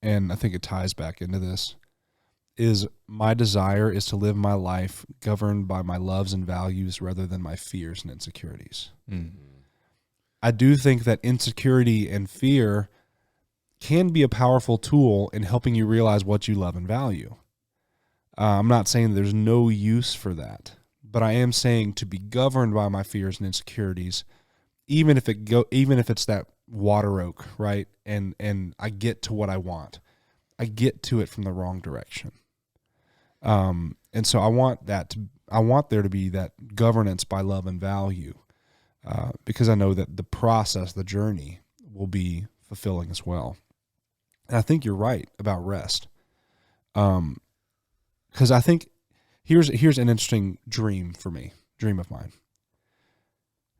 and I think it ties back into this, is my desire is to live my life governed by my loves and values rather than my fears and insecurities. I do think that insecurity and fear can be a powerful tool in helping you realize what you love and value. I'm not saying there's no use for that, but I am saying to be governed by my fears and insecurities, even if it's that water oak, right? And I get to what I want, I get to it from the wrong direction. And so I want there to be that governance by love and value, because I know that the process, the journey, will be fulfilling as well. And I think you're right about rest. Because I think here's an interesting dream of mine.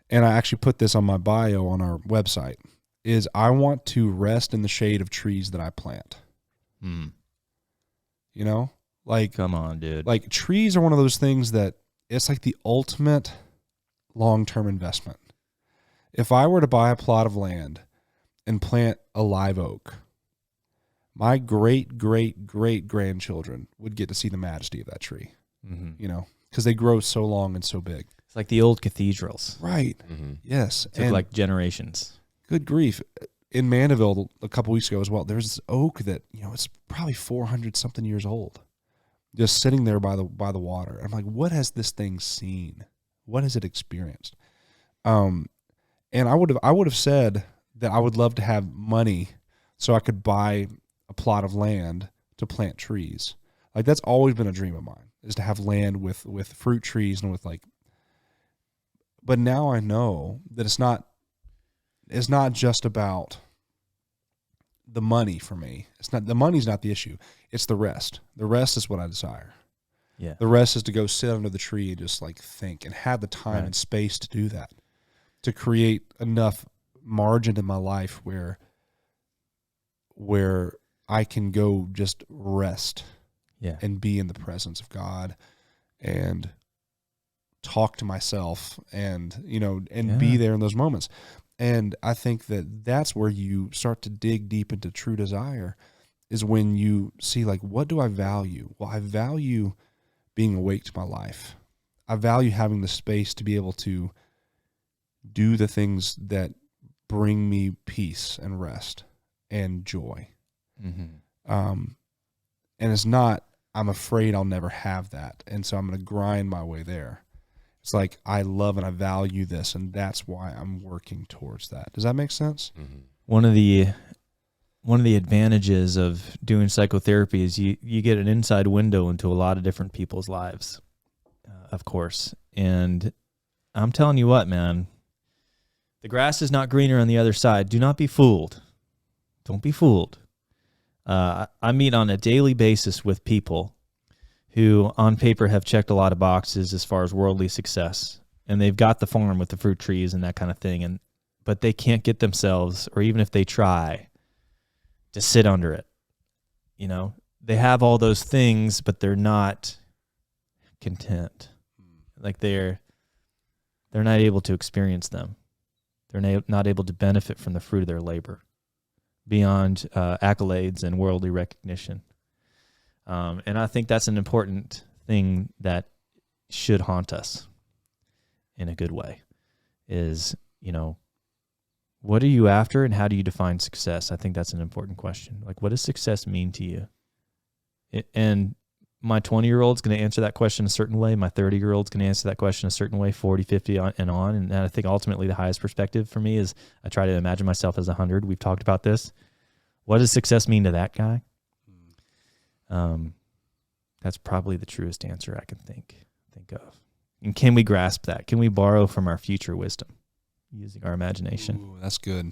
And I actually put this on my bio on our website, is I want to rest in the shade of trees that I plant. You know? Like, come on, dude. Like, trees are one of those things that it's like the ultimate long-term investment. If I were to buy a plot of land and plant a live oak, my great-great-great-grandchildren would get to see the majesty of that tree, you know, because they grow so long and so big. It's like the old cathedrals. Right. Yes. It took like generations. Good grief. In Mandeville a couple weeks ago as well, there's this oak that, you know, it's probably 400-something years old, just sitting there by the water. I'm like, what has this thing seen? What has it experienced? And I would have said that I would love to have money so I could buy a plot of land to plant trees. Like, that's always been a dream of mine, is to have land with fruit trees and with like. But now I know that it's not just about the money for me. The money's not the issue. It's the rest. The rest is what I desire. Yeah. The rest is to go sit under the tree and just like think and have the time and space to do that, to create enough margin in my life where I can go just rest and be in the presence of God and talk to myself and, you know, and be there in those moments. And I think that that's where you start to dig deep into true desire, is when you see, like, what do I value? Well, I value being awake to my life. I value having the space to be able to do the things that bring me peace and rest and joy. And it's not, I'm afraid I'll never have that, and so I'm going to grind my way there. It's like, I love and I value this, and that's why I'm working towards that. Does that make sense? One of the advantages of doing psychotherapy is you get an inside window into a lot of different people's lives, of course. And I'm telling you what, man, the grass is not greener on the other side. Do not be fooled. Don't be fooled. I meet on a daily basis with people who on paper have checked a lot of boxes as far as worldly success, and they've got the farm with the fruit trees and that kind of thing, but they can't get themselves, or even if they try, to sit under it. You know, they have all those things, but they're not content. Like they're not able to experience them. They're not able to benefit from the fruit of their labor beyond accolades and worldly recognition. And I think that's an important thing that should haunt us in a good way, is, you know, what are you after and how do you define success? I think that's an important question. Like, what does success mean to you? And my 20-year-old's going to answer that question a certain way. My 30-year-old's going to answer that question a certain way, 40, 50 and on. And I think ultimately the highest perspective for me is I try to imagine myself as 100. We've talked about this. What does success mean to that guy? That's probably the truest answer I can think of. And can we grasp that? Can we borrow from our future wisdom using our imagination? Ooh, that's good.